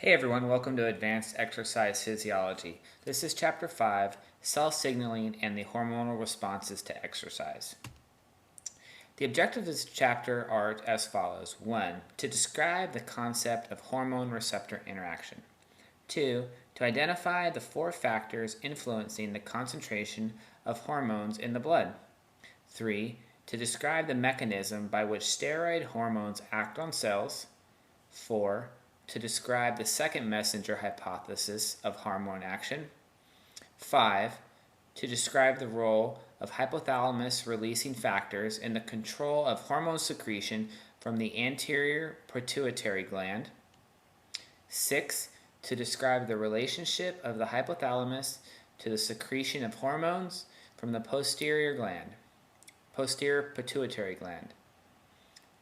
Hey everyone, welcome to Advanced Exercise Physiology. This is Chapter 5, Cell Signaling and the Hormonal Responses to Exercise. The objectives of this chapter are as follows. 1. To describe the concept of hormone-receptor interaction. 2. To identify the 4 factors influencing the concentration of hormones in the blood. 3. To describe the mechanism by which steroid hormones act on cells. 4. To describe the second messenger hypothesis of hormone action. 5. To describe the role of hypothalamus releasing factors in the control of hormone secretion from the anterior pituitary gland. 6. To describe the relationship of the hypothalamus to the secretion of hormones from the posterior pituitary gland.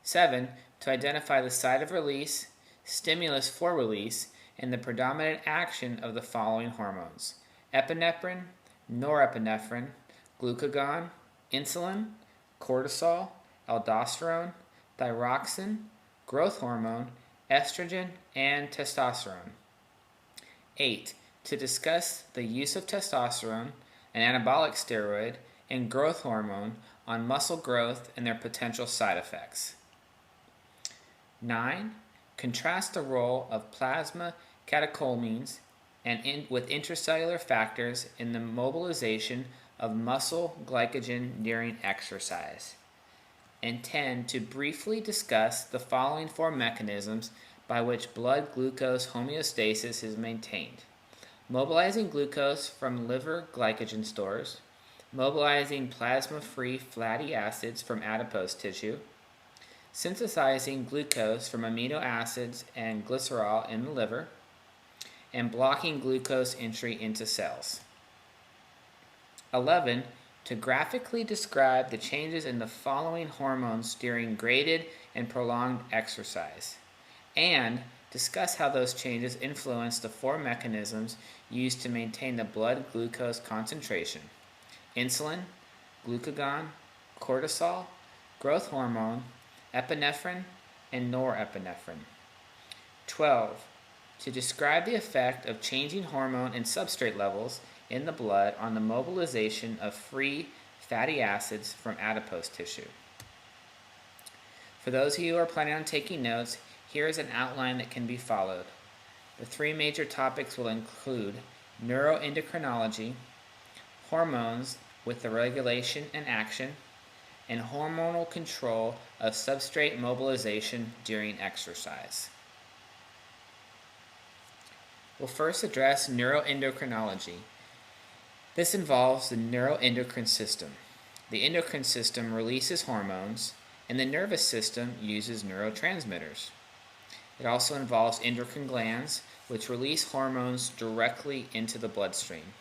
7. To identify the site of release, stimulus for release, and the predominant action of the following hormones: epinephrine, norepinephrine, glucagon, insulin, cortisol, aldosterone, thyroxine, growth hormone, estrogen, and testosterone. 8. To discuss the use of testosterone, an anabolic steroid, and growth hormone on muscle growth and their potential side effects. 9. Contrast the role of plasma catecholamines with intracellular factors in the mobilization of muscle glycogen during exercise. And 10. To briefly discuss the following 4 mechanisms by which blood glucose homeostasis is maintained: mobilizing glucose from liver glycogen stores, mobilizing plasma-free fatty acids from adipose tissue, synthesizing glucose from amino acids and glycerol in the liver, and blocking glucose entry into cells. 11. To graphically describe the changes in the following hormones during graded and prolonged exercise, and discuss how those changes influence the 4 mechanisms used to maintain the blood glucose concentration: insulin, glucagon, cortisol, growth hormone, epinephrine, and norepinephrine. 12. To describe the effect of changing hormone and substrate levels in the blood on the mobilization of free fatty acids from adipose tissue. For those of you who are planning on taking notes, here is an outline that can be followed. The 3 major topics will include neuroendocrinology, hormones with the regulation and action, and hormonal control of substrate mobilization during exercise. We'll first address neuroendocrinology. This involves the neuroendocrine system. The endocrine system releases hormones, and the nervous system uses neurotransmitters. It also involves endocrine glands, which release hormones directly into the bloodstream.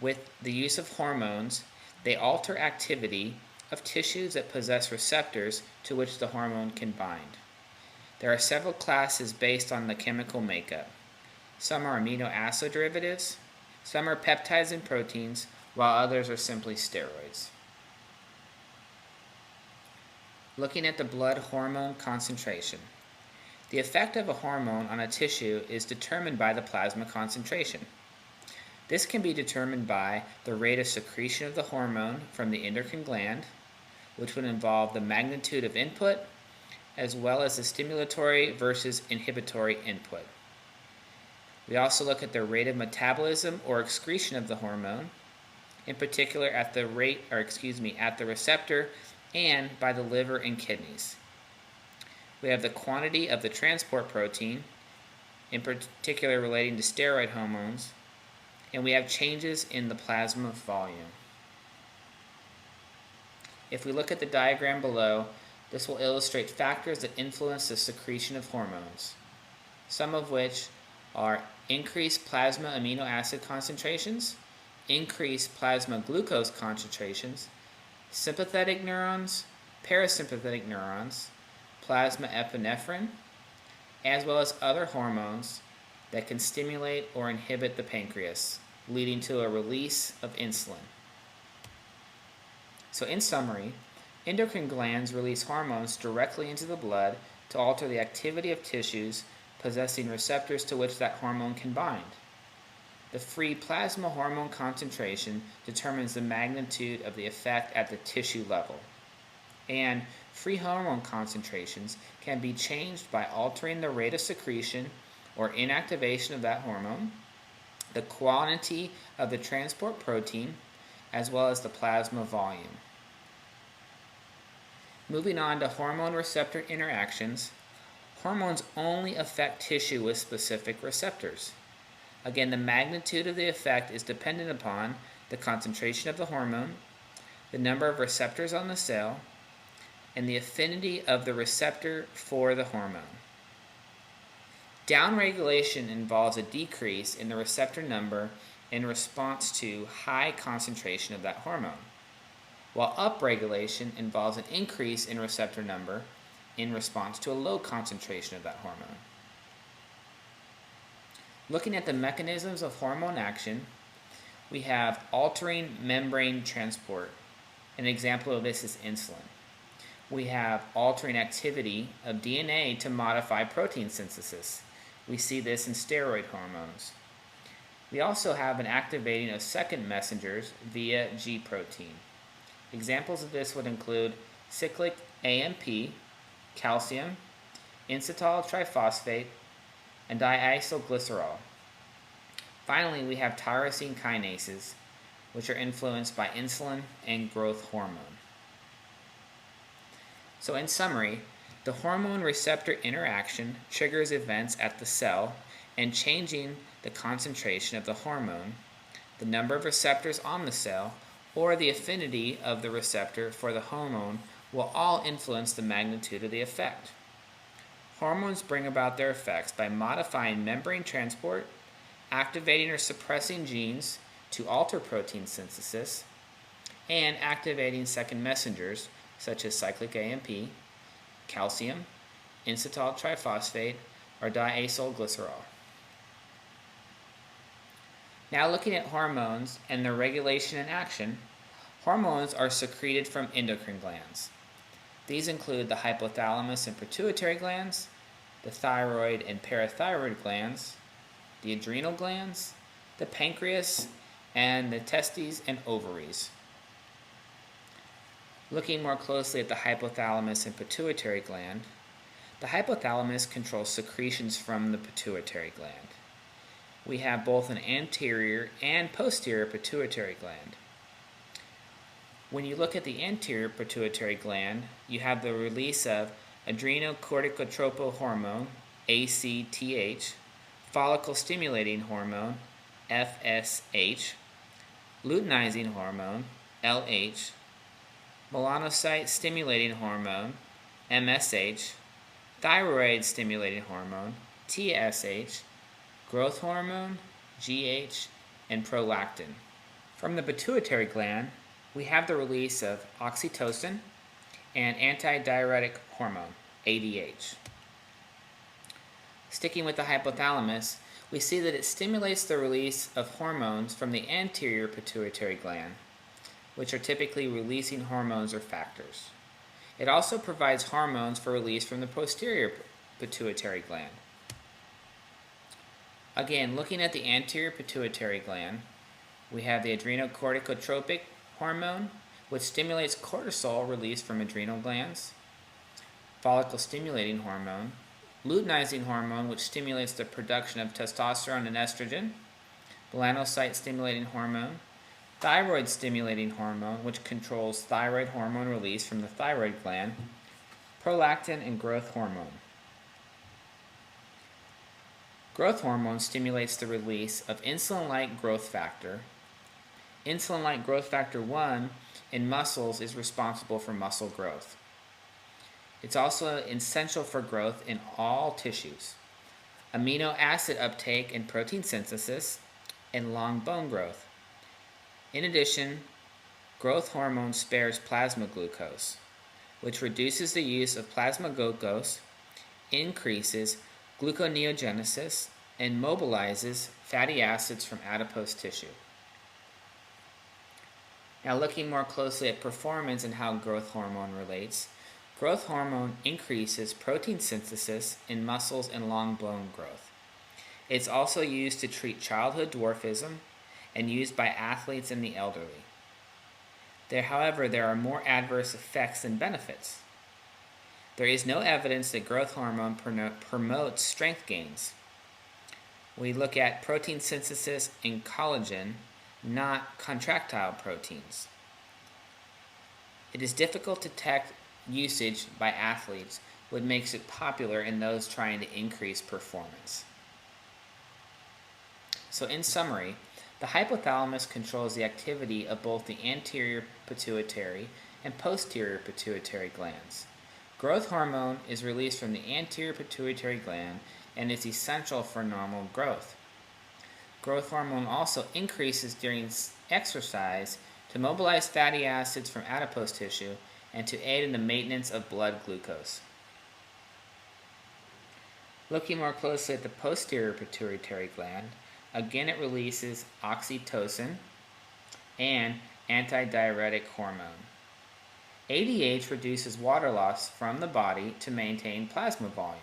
With the use of hormones, they alter activity of tissues that possess receptors to which the hormone can bind. There are several classes based on the chemical makeup. Some are amino acid derivatives, some are peptides and proteins, while others are simply steroids. Looking at the blood hormone concentration. The effect of a hormone on a tissue is determined by the plasma concentration. This can be determined by the rate of secretion of the hormone from the endocrine gland, which would involve the magnitude of input, as well as the stimulatory versus inhibitory input. We also look at the rate of metabolism or excretion of the hormone, in particular at the receptor and by the liver and kidneys. We have the quantity of the transport protein, in particular relating to steroid hormones, and we have changes in the plasma volume. If we look at the diagram below, this will illustrate factors that influence the secretion of hormones, some of which are increased plasma amino acid concentrations, increased plasma glucose concentrations, sympathetic neurons, parasympathetic neurons, plasma epinephrine, as well as other hormones that can stimulate or inhibit the pancreas, leading to a release of insulin. So in summary, endocrine glands release hormones directly into the blood to alter the activity of tissues possessing receptors to which that hormone can bind. The free plasma hormone concentration determines the magnitude of the effect at the tissue level. And free hormone concentrations can be changed by altering the rate of secretion or inactivation of that hormone, the quantity of the transport protein, as well as the plasma volume. Moving on to hormone receptor interactions, hormones only affect tissue with specific receptors. Again, the magnitude of the effect is dependent upon the concentration of the hormone, the number of receptors on the cell, and the affinity of the receptor for the hormone. Downregulation involves a decrease in the receptor number in response to high concentration of that hormone, while upregulation involves an increase in receptor number in response to a low concentration of that hormone. Looking at the mechanisms of hormone action, we have altering membrane transport. An example of this is insulin. We have altering activity of DNA to modify protein synthesis. We see this in steroid hormones. We also have an activating of second messengers via G protein. Examples of this would include cyclic AMP, calcium, inositol triphosphate, and diisoglycerol. Finally, we have tyrosine kinases, which are influenced by insulin and growth hormone. So in summary, the hormone receptor interaction triggers events at the cell and changing the concentration of the hormone, the number of receptors on the cell, or the affinity of the receptor for the hormone will all influence the magnitude of the effect. Hormones bring about their effects by modifying membrane transport, activating or suppressing genes to alter protein synthesis, and activating second messengers such as cyclic AMP, calcium, inositol triphosphate, or diacylglycerol. Now looking at hormones and their regulation and action, hormones are secreted from endocrine glands. These include the hypothalamus and pituitary glands, the thyroid and parathyroid glands, the adrenal glands, the pancreas, and the testes and ovaries. Looking more closely at the hypothalamus and pituitary gland, the hypothalamus controls secretions from the pituitary gland. We have both an anterior and posterior pituitary gland. When you look at the anterior pituitary gland, you have the release of adrenocorticotropic hormone, ACTH, follicle stimulating hormone, FSH, luteinizing hormone, LH, melanocyte stimulating hormone, MSH, thyroid stimulating hormone, TSH, growth hormone, GH, and prolactin. From the pituitary gland, we have the release of oxytocin and antidiuretic hormone, ADH. Sticking with the hypothalamus, we see that it stimulates the release of hormones from the anterior pituitary gland, which are typically releasing hormones or factors. It also provides hormones for release from the posterior pituitary gland. Again, looking at the anterior pituitary gland, we have the adrenocorticotropic hormone, which stimulates cortisol released from adrenal glands, follicle stimulating hormone, luteinizing hormone, which stimulates the production of testosterone and estrogen, melanocyte stimulating hormone, thyroid stimulating hormone, which controls thyroid hormone release from the thyroid gland, prolactin, and growth hormone. Growth hormone stimulates the release of insulin-like growth factor. Insulin-like growth factor 1 in muscles is responsible for muscle growth. It's also essential for growth in all tissues, amino acid uptake and protein synthesis, and long bone growth. In addition, growth hormone spares plasma glucose, which reduces the use of plasma glucose, increases gluconeogenesis, and mobilizes fatty acids from adipose tissue. Now looking more closely at performance and how growth hormone relates, Growth hormone increases protein synthesis in muscles and long bone growth. It's also used to treat childhood dwarfism and used by athletes and the elderly. However, there are more adverse effects than benefits. There is no evidence that growth hormone promotes strength gains. We look at protein synthesis in collagen, not contractile proteins. It is difficult to detect usage by athletes, which makes it popular in those trying to increase performance. So in summary, the hypothalamus controls the activity of both the anterior pituitary and posterior pituitary glands. Growth hormone is released from the anterior pituitary gland and is essential for normal growth. Growth hormone also increases during exercise to mobilize fatty acids from adipose tissue and to aid in the maintenance of blood glucose. Looking more closely at the posterior pituitary gland, again it releases oxytocin and antidiuretic hormone. ADH reduces water loss from the body to maintain plasma volume.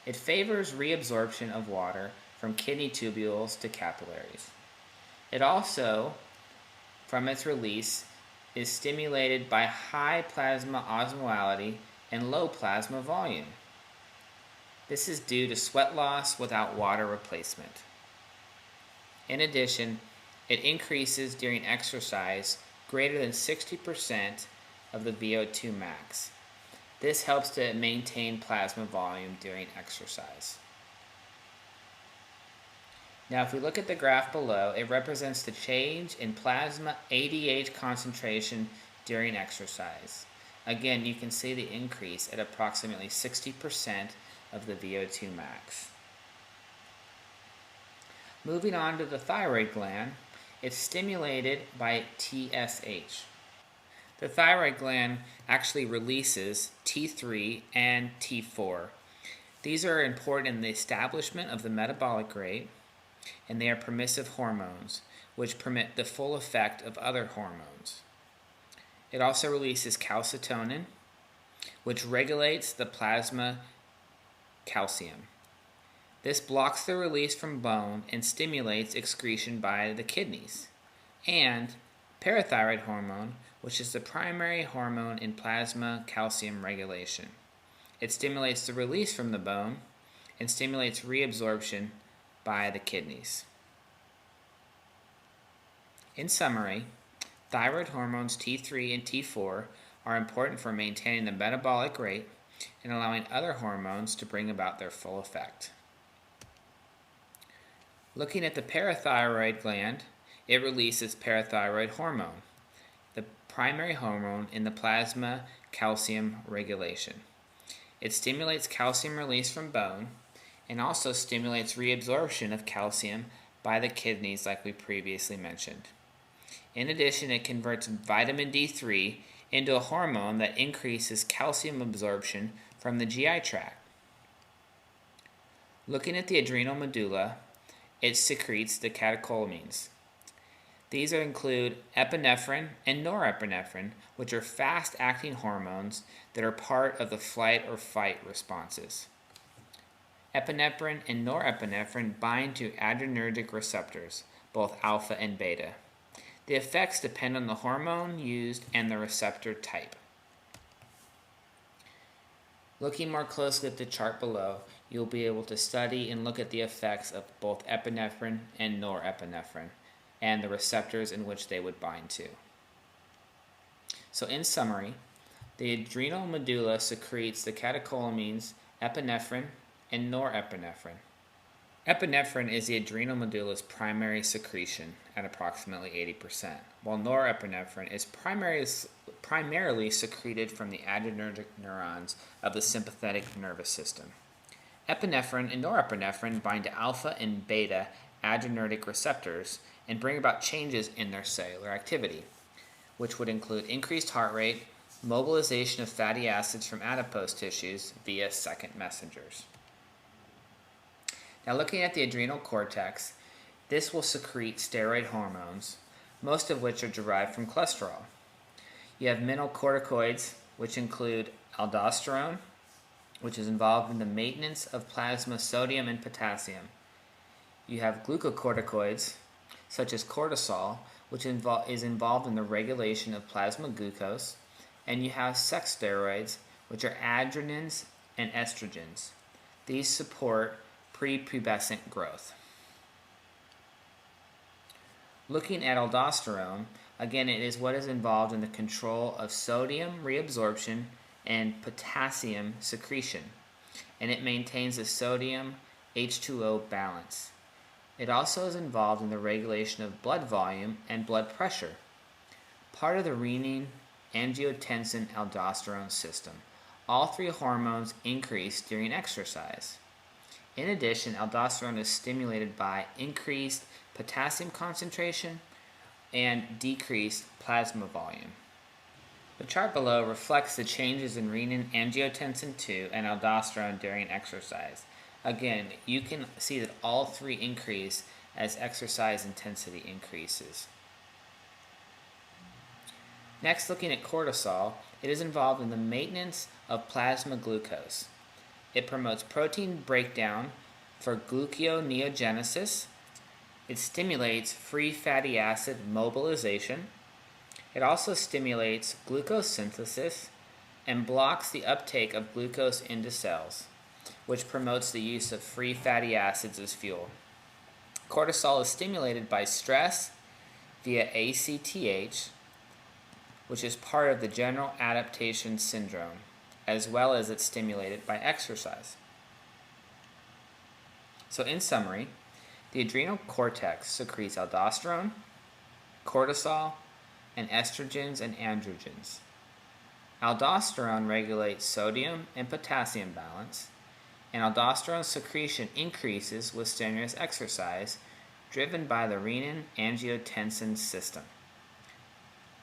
It favors reabsorption of water from kidney tubules to capillaries. It also, from its release, is stimulated by high plasma osmolality and low plasma volume. This is due to sweat loss without water replacement. In addition, it increases during exercise greater than 60% of the VO2 max. This helps to maintain plasma volume during exercise. Now if we look at the graph below, it represents the change in plasma ADH concentration during exercise. Again, you can see the increase at approximately 60% of the VO2 max. Moving on to the thyroid gland, it's stimulated by TSH. The thyroid gland actually releases T3 and T4. These are important in the establishment of the metabolic rate, and they are permissive hormones, which permit the full effect of other hormones. It also releases calcitonin, which regulates the plasma calcium. This blocks the release from bone and stimulates excretion by the kidneys. And parathyroid hormone, which is the primary hormone in plasma calcium regulation. It stimulates the release from the bone and stimulates reabsorption by the kidneys. In summary, thyroid hormones T3 and T4 are important for maintaining the metabolic rate and allowing other hormones to bring about their full effect. Looking at the parathyroid gland, it releases parathyroid hormone, the primary hormone in the plasma calcium regulation. It stimulates calcium release from bone and also stimulates reabsorption of calcium by the kidneys like we previously mentioned. In addition, it converts vitamin D3 into a hormone that increases calcium absorption from the GI tract. Looking at the adrenal medulla, it secretes the catecholamines. These include epinephrine and norepinephrine, which are fast-acting hormones that are part of the flight or fight responses. Epinephrine and norepinephrine bind to adrenergic receptors, both alpha and beta. The effects depend on the hormone used and the receptor type. Looking more closely at the chart below, you'll be able to study and look at the effects of both epinephrine and norepinephrine and the receptors in which they would bind to. So in summary, the adrenal medulla secretes the catecholamines epinephrine and norepinephrine. Epinephrine is the adrenal medulla's primary secretion at approximately 80%, while norepinephrine is primarily secreted from the adrenergic neurons of the sympathetic nervous system. Epinephrine and norepinephrine bind to alpha and beta adrenergic receptors and bring about changes in their cellular activity, which would include increased heart rate, mobilization of fatty acids from adipose tissues via second messengers. Now looking at the adrenal cortex, this will secrete steroid hormones, most of which are derived from cholesterol. You have mineralocorticoids which include aldosterone, which is involved in the maintenance of plasma sodium and potassium. You have glucocorticoids, such as cortisol, which is involved in the regulation of plasma glucose, and you have sex steroids, which are androgens and estrogens. These support prepubescent growth. Looking at aldosterone, again, it is what is involved in the control of sodium reabsorption and potassium secretion, and it maintains a sodium H2O balance. It also is involved in the regulation of blood volume and blood pressure, part of the renin, angiotensin, aldosterone system. All three hormones increase during exercise. In addition, aldosterone is stimulated by increased potassium concentration and decreased plasma volume. The chart below reflects the changes in renin, angiotensin II, and aldosterone during exercise. Again, you can see that all three increase as exercise intensity increases. Next, looking at cortisol, it is involved in the maintenance of plasma glucose. It promotes protein breakdown for gluconeogenesis. It stimulates free fatty acid mobilization. It also stimulates glucose synthesis and blocks the uptake of glucose into cells, which promotes the use of free fatty acids as fuel. Cortisol is stimulated by stress via ACTH, which is part of the general adaptation syndrome, as well as it's stimulated by exercise. So in summary, the adrenal cortex secretes aldosterone, cortisol, and estrogens and androgens. Aldosterone regulates sodium and potassium balance, and aldosterone secretion increases with strenuous exercise, driven by the renin-angiotensin system.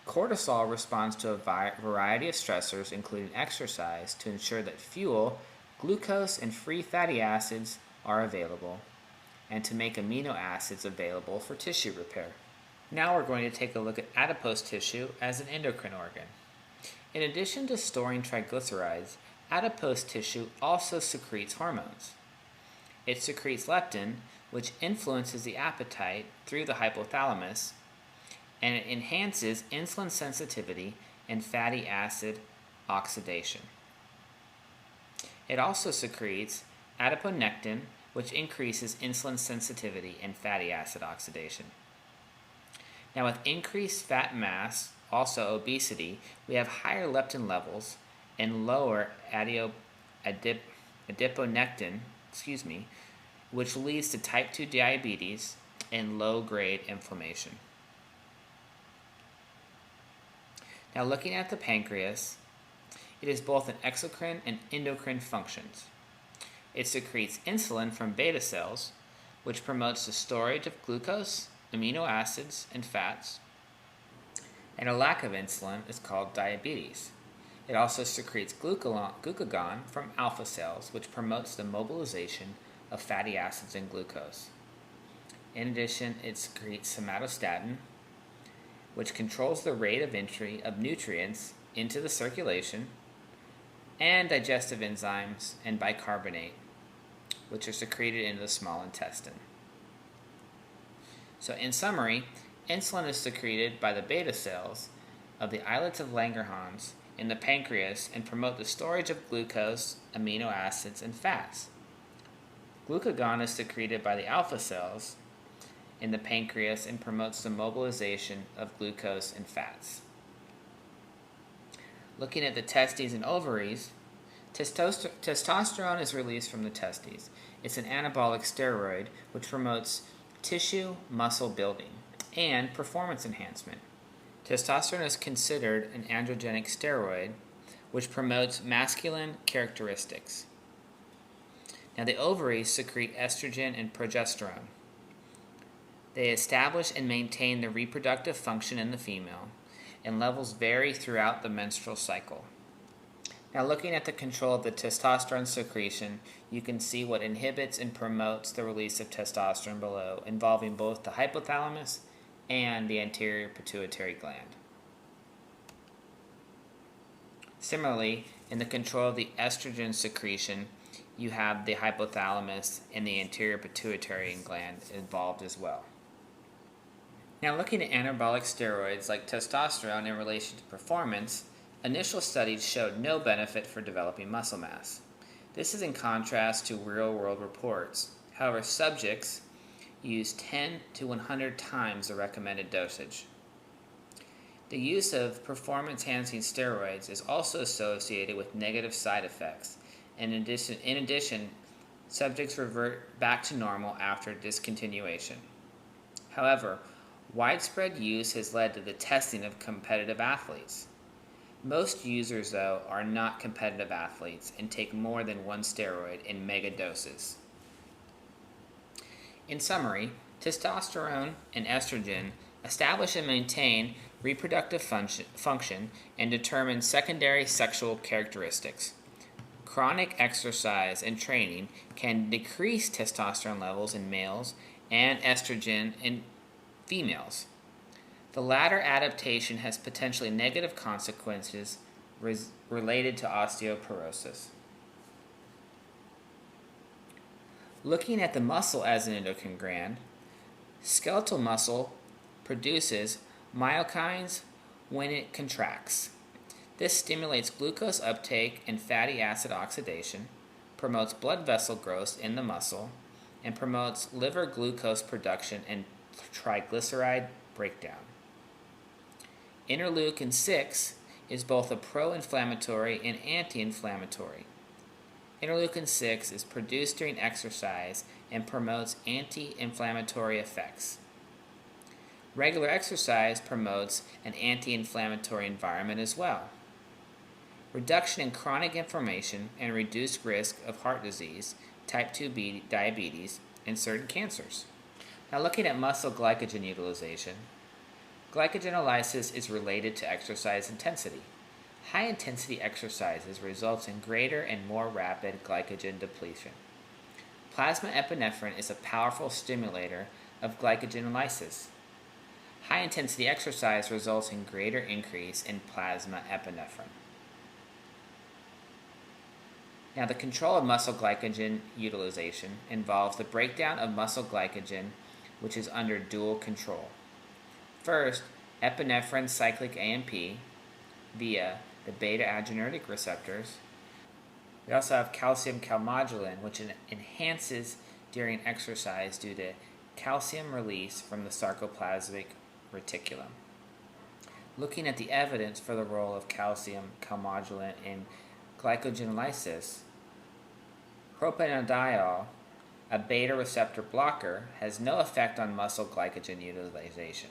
Cortisol responds to a variety of stressors, including exercise, to ensure that fuel, glucose, and free fatty acids are available, and to make amino acids available for tissue repair. Now we're going to take a look at adipose tissue as an endocrine organ. In addition to storing triglycerides, adipose tissue also secretes hormones. It secretes leptin, which influences the appetite through the hypothalamus, and it enhances insulin sensitivity and fatty acid oxidation. It also secretes adiponectin, which increases insulin sensitivity and fatty acid oxidation. Now, with increased fat mass, also obesity, we have higher leptin levels and lower adiponectin, which leads to type 2 diabetes and low-grade inflammation. Now, looking at the pancreas, it is both an exocrine and endocrine functions. It secretes insulin from beta cells, which promotes the storage of glucose, amino acids, and fats. And a lack of insulin is called diabetes. It also secretes glucagon from alpha cells, which promotes the mobilization of fatty acids and glucose. In addition, it secretes somatostatin, which controls the rate of entry of nutrients into the circulation, and digestive enzymes and bicarbonate, which are secreted into the small intestine. So in summary, insulin is secreted by the beta cells of the islets of Langerhans in the pancreas and promote the storage of glucose, amino acids, and fats. Glucagon is secreted by the alpha cells in the pancreas and promotes the mobilization of glucose and fats. Looking at the testes and ovaries, testosterone is released from the testes. It's an anabolic steroid which promotes tissue muscle building and performance enhancement. Testosterone is considered an androgenic steroid which promotes masculine characteristics. Now, the ovaries secrete estrogen and progesterone. They establish and maintain the reproductive function in the female, and levels vary throughout the menstrual cycle. Now, looking at the control of the testosterone secretion, you can see what inhibits and promotes the release of testosterone below, involving both the hypothalamus and the anterior pituitary gland. Similarly, in the control of the estrogen secretion, you have the hypothalamus and the anterior pituitary gland involved as well. Now, looking at anabolic steroids like testosterone in relation to performance, initial studies showed no benefit for developing muscle mass. This is in contrast to real-world reports. However, subjects used 10 to 100 times the recommended dosage. The use of performance-enhancing steroids is also associated with negative side effects. In addition, subjects revert back to normal after discontinuation. However, widespread use has led to the testing of competitive athletes. Most users, though, are not competitive athletes and take more than one steroid in mega doses. In summary, testosterone and estrogen establish and maintain reproductive function and determine secondary sexual characteristics. Chronic exercise and training can decrease testosterone levels in males and estrogen in females. The latter adaptation has potentially negative consequences related to osteoporosis. Looking at the muscle as an endocrine gland, skeletal muscle produces myokines when it contracts. This stimulates glucose uptake and fatty acid oxidation, promotes blood vessel growth in the muscle, and promotes liver glucose production and triglyceride breakdown. Interleukin 6 is both a pro-inflammatory and anti-inflammatory. Interleukin 6 is produced during exercise and promotes anti-inflammatory effects. Regular exercise promotes an anti-inflammatory environment as well. Reduction in chronic inflammation and reduced risk of heart disease, type 2 diabetes, and certain cancers. Now, looking at muscle glycogen utilization, glycogenolysis is related to exercise intensity. High-intensity exercises results in greater and more rapid glycogen depletion. Plasma epinephrine is a powerful stimulator of glycogenolysis. High-intensity exercise results in greater increase in plasma epinephrine. Now, the control of muscle glycogen utilization involves the breakdown of muscle glycogen, which is under dual control. First, epinephrine cyclic AMP via the beta-adrenergic receptors. We also have calcium calmodulin, which enhances during exercise due to calcium release from the sarcoplasmic reticulum. Looking at the evidence for the role of calcium calmodulin in glycogenolysis, propanediol, a beta receptor blocker, has no effect on muscle glycogen utilization.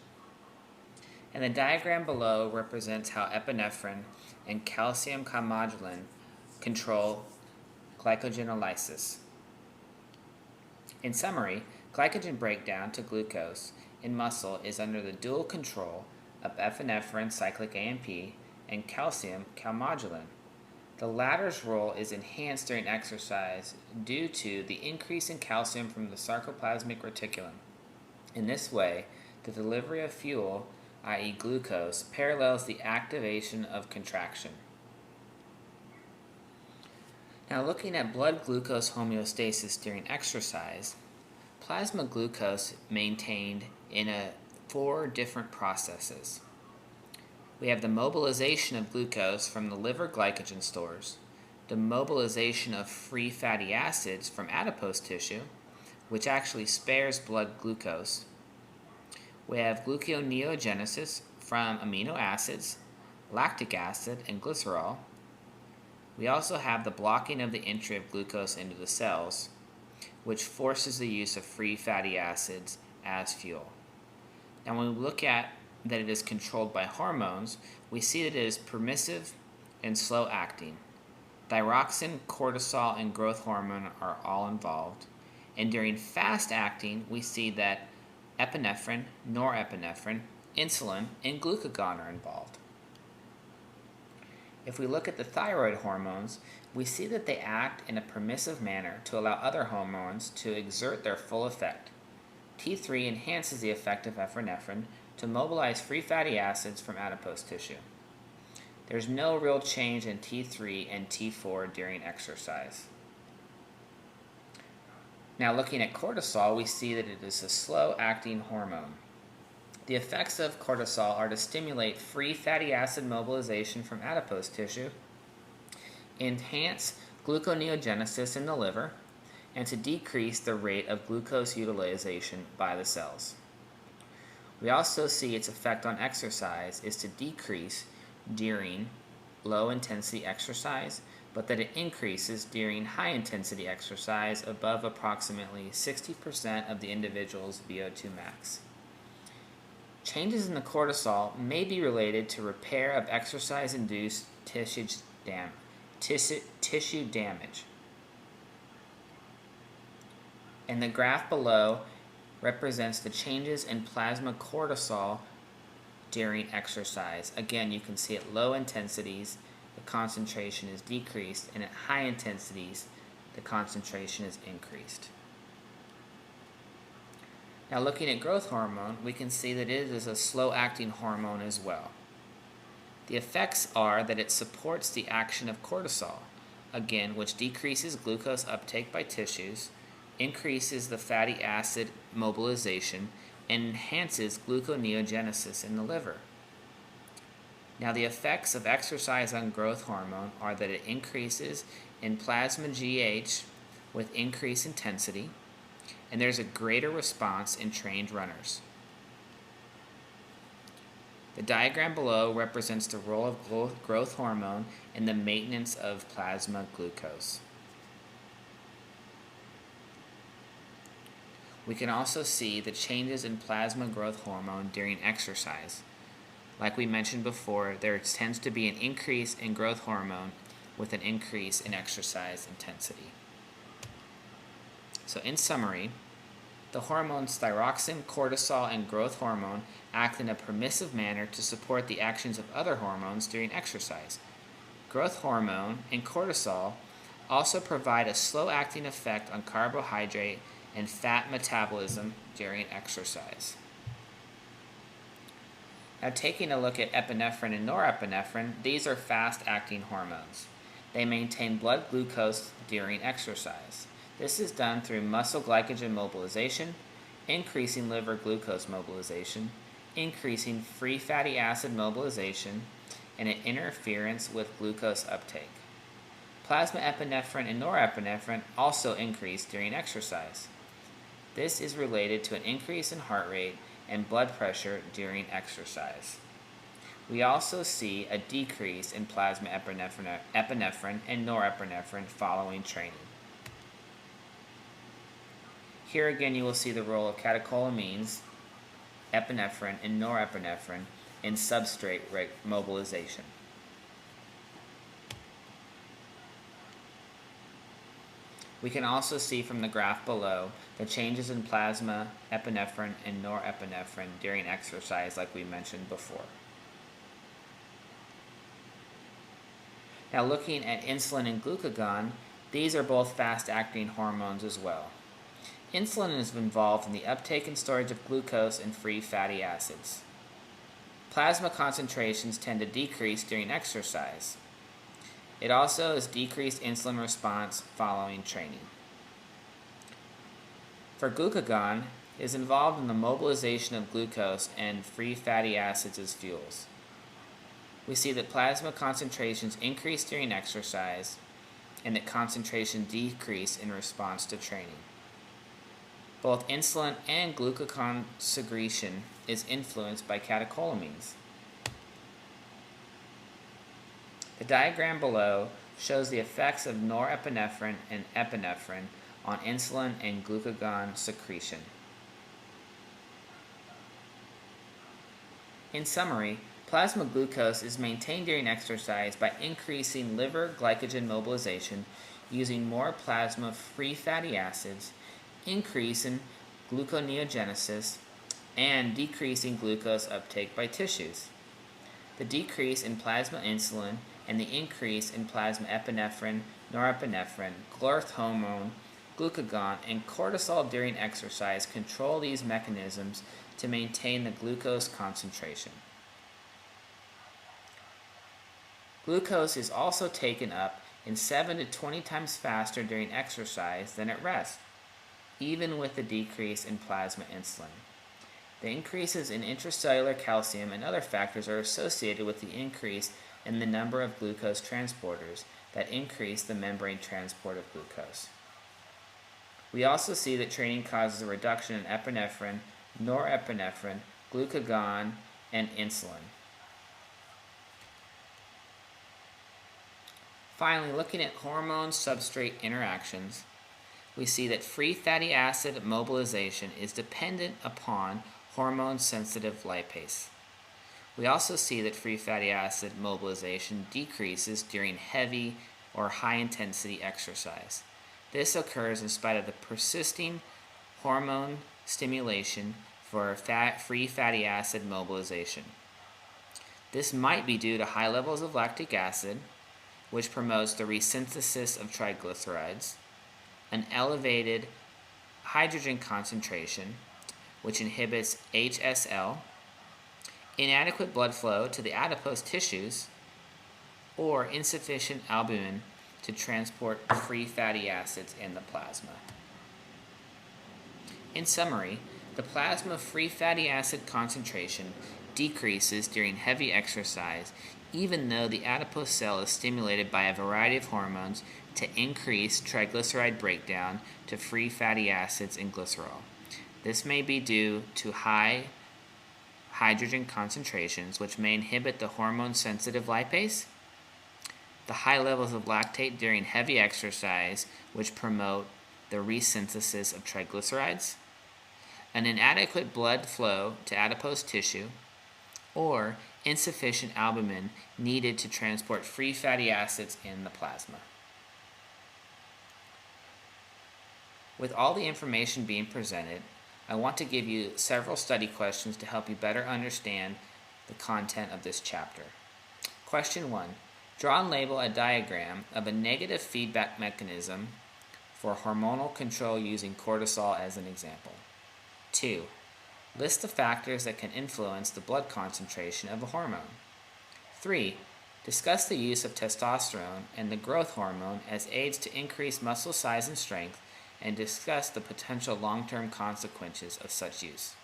And the diagram below represents how epinephrine and calcium calmodulin control glycogenolysis. In summary, glycogen breakdown to glucose in muscle is under the dual control of epinephrine cyclic AMP and calcium calmodulin. The latter's role is enhanced during exercise due to the increase in calcium from the sarcoplasmic reticulum. In this way, the delivery of fuel, i.e. glucose, parallels the activation of contraction. Now, looking at blood glucose homeostasis during exercise, plasma glucose maintained in 4 different processes. We have the mobilization of glucose from the liver glycogen stores, the mobilization of free fatty acids from adipose tissue, which actually spares blood glucose. We have gluconeogenesis from amino acids, lactic acid, and glycerol. We also have the blocking of the entry of glucose into the cells, which forces the use of free fatty acids as fuel. Now, when we look at that it is controlled by hormones, we see that it is permissive and slow acting. Thyroxine, cortisol, and growth hormone are all involved. And during fast acting, we see that epinephrine, norepinephrine, insulin, and glucagon are involved. If we look at the thyroid hormones, we see that they act in a permissive manner to allow other hormones to exert their full effect. T3 enhances the effect of epinephrine to mobilize free fatty acids from adipose tissue. There's no real change in T3 and T4 during exercise. Now looking at cortisol, we see that it is a slow-acting hormone. The effects of cortisol are to stimulate free fatty acid mobilization from adipose tissue, enhance gluconeogenesis in the liver, and to decrease the rate of glucose utilization by the cells. We also see its effect on exercise is to decrease during low-intensity exercise, but that it increases during high-intensity exercise above approximately 60% of the individual's VO2 max. Changes in the cortisol may be related to repair of exercise-induced tissue damage. And the graph below represents the changes in plasma cortisol during exercise. Again, you can see at low intensities, the concentration is decreased, and at high intensities, the concentration is increased. Now looking at growth hormone, we can see that it is a slow-acting hormone as well. The effects are that it supports the action of cortisol, again, which decreases glucose uptake by tissues, increases the fatty acid mobilization, and enhances gluconeogenesis in the liver. Now the effects of exercise on growth hormone are that it increases in plasma GH with increased intensity, and there's a greater response in trained runners. The diagram below represents the role of growth hormone in the maintenance of plasma glucose. We can also see the changes in plasma growth hormone during exercise. Like we mentioned before, there tends to be an increase in growth hormone with an increase in exercise intensity. So in summary, the hormones thyroxine, cortisol, and growth hormone act in a permissive manner to support the actions of other hormones during exercise. Growth hormone and cortisol also provide a slow-acting effect on carbohydrate and fat metabolism during exercise. Now taking a look at epinephrine and norepinephrine, these are fast-acting hormones. They maintain blood glucose during exercise. This is done through muscle glycogen mobilization, increasing liver glucose mobilization, increasing free fatty acid mobilization, and an interference with glucose uptake. Plasma epinephrine and norepinephrine also increase during exercise. This is related to an increase in heart rate and blood pressure during exercise. We also see a decrease in plasma epinephrine and norepinephrine following training. Here again you will see the role of catecholamines, epinephrine, and norepinephrine in substrate mobilization. We can also see from the graph below the changes in plasma, epinephrine, and norepinephrine during exercise like we mentioned before. Now looking at insulin and glucagon, these are both fast-acting hormones as well. Insulin is involved in the uptake and storage of glucose and free fatty acids. Plasma concentrations tend to decrease during exercise. It also is decreased insulin response following training. For glucagon, it is involved in the mobilization of glucose and free fatty acids as fuels. We see that plasma concentrations increase during exercise and that concentration decrease in response to training. Both insulin and glucagon secretion is influenced by catecholamines. The diagram below shows the effects of norepinephrine and epinephrine on insulin and glucagon secretion. In summary, plasma glucose is maintained during exercise by increasing liver glycogen mobilization using more plasma-free fatty acids, increasing gluconeogenesis, and decreasing glucose uptake by tissues. The decrease in plasma insulin and the increase in plasma epinephrine, norepinephrine, growth hormone, glucagon, and cortisol during exercise control these mechanisms to maintain the glucose concentration. Glucose is also taken up in 7 to 20 times faster during exercise than at rest, even with the decrease in plasma insulin. The increases in intracellular calcium and other factors are associated with the increase in the number of glucose transporters that increase the membrane transport of glucose. We also see that training causes a reduction in epinephrine, norepinephrine, glucagon, and insulin. Finally, looking at hormone-substrate interactions, we see that free fatty acid mobilization is dependent upon hormone-sensitive lipase. We also see that free fatty acid mobilization decreases during heavy or high-intensity exercise. This occurs in spite of the persisting hormone stimulation for free fatty acid mobilization. This might be due to high levels of lactic acid, which promotes the resynthesis of triglycerides, an elevated hydrogen concentration, which inhibits HSL, inadequate blood flow to the adipose tissues, or insufficient albumin to transport free fatty acids in the plasma. In summary, the plasma free fatty acid concentration decreases during heavy exercise, even though the adipose cell is stimulated by a variety of hormones to increase triglyceride breakdown to free fatty acids and glycerol. This may be due to high hydrogen concentrations, which may inhibit the hormone-sensitive lipase, the high levels of lactate during heavy exercise, which promote the resynthesis of triglycerides, an inadequate blood flow to adipose tissue, or insufficient albumin needed to transport free fatty acids in the plasma. With all the information being presented, I want to give you several study questions to help you better understand the content of this chapter. Question 1. Draw and label a diagram of a negative feedback mechanism for hormonal control using cortisol as an example. 2. List the factors that can influence the blood concentration of a hormone. 3. Discuss the use of testosterone and the growth hormone as aids to increase muscle size and strength, and discuss the potential long-term consequences of such use.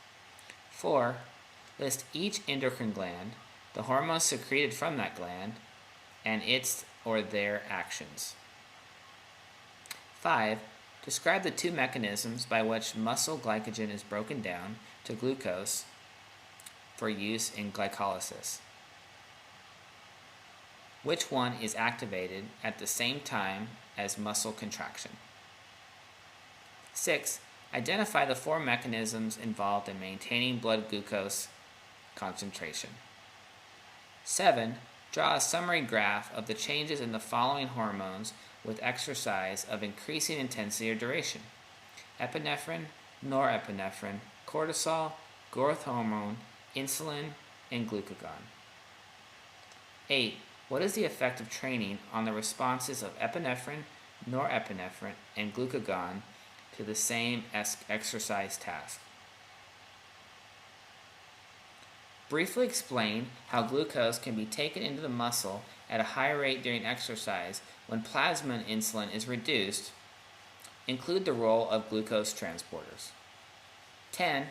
4. List each endocrine gland, the hormones secreted from that gland, and its or their actions. 5. Describe the two mechanisms by which muscle glycogen is broken down to glucose for use in glycolysis. Which one is activated at the same time as muscle contraction? 6. Identify the 4 mechanisms involved in maintaining blood glucose concentration. 7. Draw a summary graph of the changes in the following hormones with exercise of increasing intensity or duration: epinephrine, norepinephrine, cortisol, growth hormone, insulin, and glucagon. 8. What is the effect of training on the responses of epinephrine, norepinephrine, and glucagon to the same exercise task? Briefly explain how glucose can be taken into the muscle at a high rate during exercise when plasma and insulin is reduced. Include the role of glucose transporters. 10.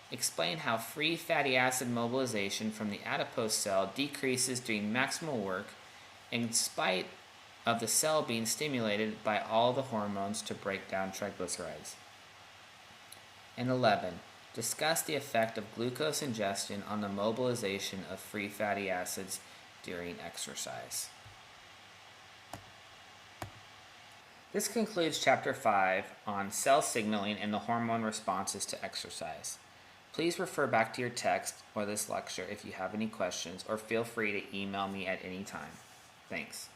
Explain how free fatty acid mobilization from the adipose cell decreases during maximal work in spite of the cell being stimulated by all the hormones to break down triglycerides. And 11. Discuss the effect of glucose ingestion on the mobilization of free fatty acids during exercise. This concludes Chapter 5 on cell signaling and the hormone responses to exercise. Please refer back to your text or this lecture if you have any questions, or feel free to email me at any time. Thanks.